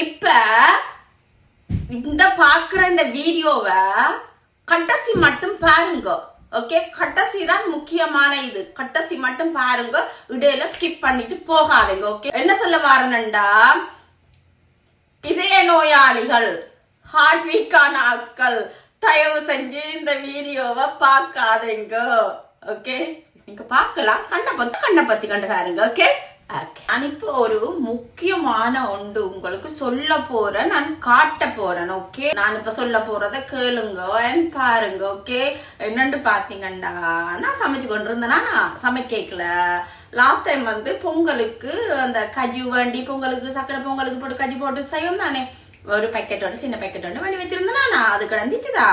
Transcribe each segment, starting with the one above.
இப்ப இந்த பாக்குற இந்த வீடியோவை கடைசி மட்டும் பாருங்க. ஓகே, கடைசி தான் முக்கியமான இது. கடைசி மட்டும் பாருங்க, இடையில ஸ்கிப் பண்ணிட்டு போகாதீங்க. ஓகே, என்ன சொல்ல வரணும்டா, இதய நோயாளிகள், ஹார்ட் வீக்கான ஆட்கள் தயவு செஞ்சு இந்த வீடியோவை பார்க்காதீங்க. ஓகே, நீங்க பார்க்கலாம், கண்ணை பத்தி கண்டு பாருங்க. ஓகே, நான் இப்போ ஒரு முக்கியமான ஒன்று உங்களுக்கு சொல்ல போறேன், நான் காட்ட போறேன். ஓகே, நான் இப்ப சொல்ல போறத கேளுங்க, பாருங்க. ஓகே, என்னன்னு பாத்தீங்கன்னா, நான் சமைச்சு கொண்டு இருந்தேன்னா, நான் சமைக்கல. லாஸ்ட் டைம் பொங்கலுக்கு அந்த கஜி வேண்டி, பொங்கலுக்கு சக்கரை பொங்கலுக்கு போட்டு கஜி போட்டு செய்யும் தானே, ஒரு பேக்கெட்டோட சின்ன பேக்கெட்டோட வேண்டி வச்சிருந்தேன்னா, நான் அது கிடந்துச்சுதா,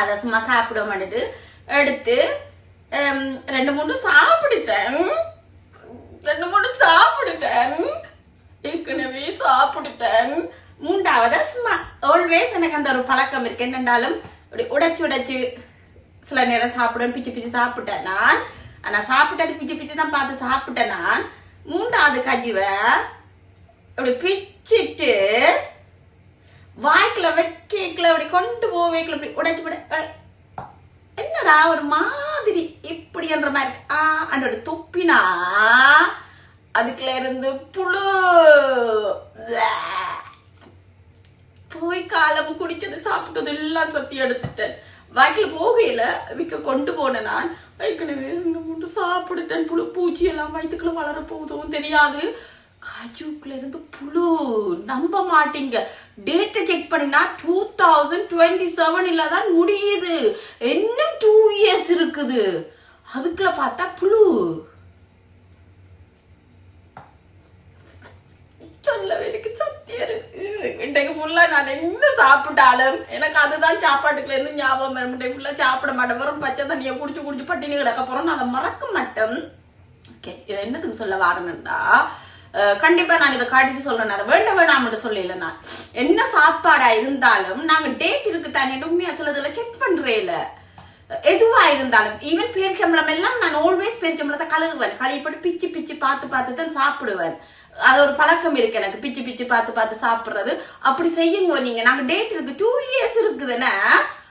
அதை சும்மா சாப்பிட மாட்டுட்டு எடுத்து 2-3 சாப்பிட்டுட்டேன். ஏற்கனவே சாப்பிட்டுட்டேன். 3வது சும்மா ஆல்வேஸ் எனக்கு அந்த ஒரு பழக்கம் இருக்கு. என்னென்றாலும் உடைச்சு சில நேரம் சாப்பிடுவேன், பிச்சு சாப்பிட்டேன் நான். ஆனா சாப்பிட்டது பிச்சு தான் பார்த்து சாப்பிட்டேன் நான். 3வது கஜிவை அப்படி பிச்சுட்டு வாய்க்குல வைக்கல, அப்படி கொண்டு போவேக்கல, அப்படி உடைச்சு என்னடா ஒரு மாதிரி இப்படி என்ற மாதிரி அண்டோட துப்பினா அதுக்குள்ள இருந்து புழு போய் காலம் குடிச்சது சாப்பிட்டது எல்லாம் சத்தி எடுத்துட்டேன். வாய்க்குல போகையில விக்க கொண்டு போனேன் நான். ஏற்கனவே சாப்பிடுட்டேன். புழு பூச்சி எல்லாம் வயிற்றுக்குள்ள வளர போகுதும் தெரியாது. காஜுக்குள்ள இருந்து புழு, நம்ப மாட்டீங்க. டேட்டை செக் பண்ணினா 2027 தான் முடியுது. இன்னும் 2 years இருக்குது. அதுக்குள்ள பார்த்தா புழு. சொல்லவே எனக்கு சத்தியம் இருக்கு. இன்றைக்கு ஃபுல்லா நான் என்ன சாப்பிட்டாலும் எனக்கு அதுதான் சாப்பாட்டுக்குள்ள இருந்து ஞாபகம் வரும். ஃபுல்லா சாப்பிட மாட்டேன், வெறும் பச்சை தண்ணியை குடிச்சு பட்டினி கிடக்க போறோம். நான் அதை மறக்க மாட்டேன். ஓகே, என்னத்துக்கு சொல்ல வரணும்டா, கண்டிப்பா நான் இதை காட்டிட்டு சொல்றேன். அதை வேண்டாம் சொல்லல. நான் என்ன சாப்பாடா இருந்தாலும் நாங்க டேட் இருக்கு தானே, உண்மையா சிலதுல செக் பண்றேன். எதுவா இருந்தாலும் ஈவன் பேரிச்சம்பளம் எல்லாம் நான் ஆல்வேஸ் பேரிச்சம்பளத்தை கழுகுவேன். கழுவிப்பட்டு பிச்சு பார்த்து தான் சாப்பிடுவேன். அது ஒரு பழக்கம் இருக்கு எனக்கு, பிச்சு பார்த்து சாப்பிடுறது. அப்படி செய்யுங்க நீங்க. நாங்க டேட் இருக்கு, 2 years இருக்குதுன்னா,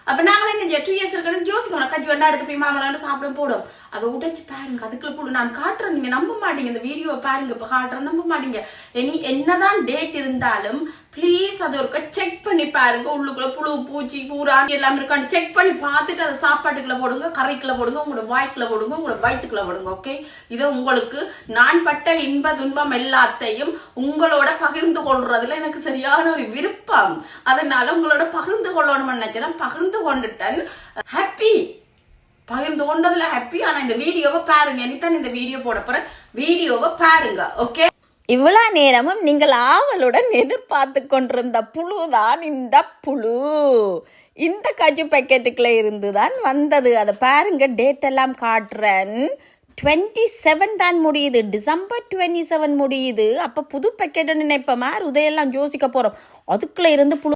அப்ப நாங்களே என்ன 2 years இருக்குன்னு யோசிக்கணும். கஞ்சி வேண்டா எடுத்து போய் மாமலாம் சாப்பிட போடும். அதை உடைச்சு பாருங்க, அதுக்குள்ள போடும். நான் காட்டுறேன், நீங்க நம்ப மாட்டீங்க. இந்த வீடியோ பாருங்க, இப்ப காட்டுறேன், நம்ப மாட்டீங்க. இனி என்னதான் டேட் இருந்தாலும் பிளீஸ் அது ஒரு செக் பண்ணி பாருங்க. உள்ளுக்குள்ள புழு பூச்சி பூரா எல்லாம் இருக்கான்னு செக் பண்ணி பார்த்துட்டு அதை சாப்பாட்டுக்குள்ள போடுங்க, கறிக்குள்ள போடுங்க, உங்களோட வாய்க்குள்ள போடுங்க, உங்களோட வயிற்றுக்குள்ள போடுங்க. ஓகே, இதை உங்களுக்கு நான் பட்ட இன்ப துன்பம் எல்லாத்தையும் உங்களோட பகிர்ந்து கொள்றதுல எனக்கு சரியான ஒரு விருப்பம். அதனால உங்களோட பகிர்ந்து கொள்ளணும்னு நினைச்சேன், பகிர்ந்து கொண்டுட்டேன். ஹாப்பி, பகிர்ந்து கொண்டதுல ஹாப்பி. ஆனா இந்த வீடியோவை பாருங்க, இனித்தான் இந்த வீடியோ போட போறேன், வீடியோவை பாருங்க. ஓகே, இவ்வளவு நேரமும் நீங்கள் ஆவலுடன் எதிர்பார்த்து கொண்டிருந்த புழுதான் இந்த புழு. இந்த கஜு பேக்கெட்டுக்குள்ள இருந்துதான் வந்தது. அதை பாருங்க, டேட் எல்லாம் காட்டுறேன். 27 தான் முடியுது, டிசம்பர் 27 முடியுது. அப்ப புது பேக்கெட் நினைப்ப மாதிரி உதையெல்லாம் யோசிக்க போறோம். அதுக்குள்ள இருந்து புழு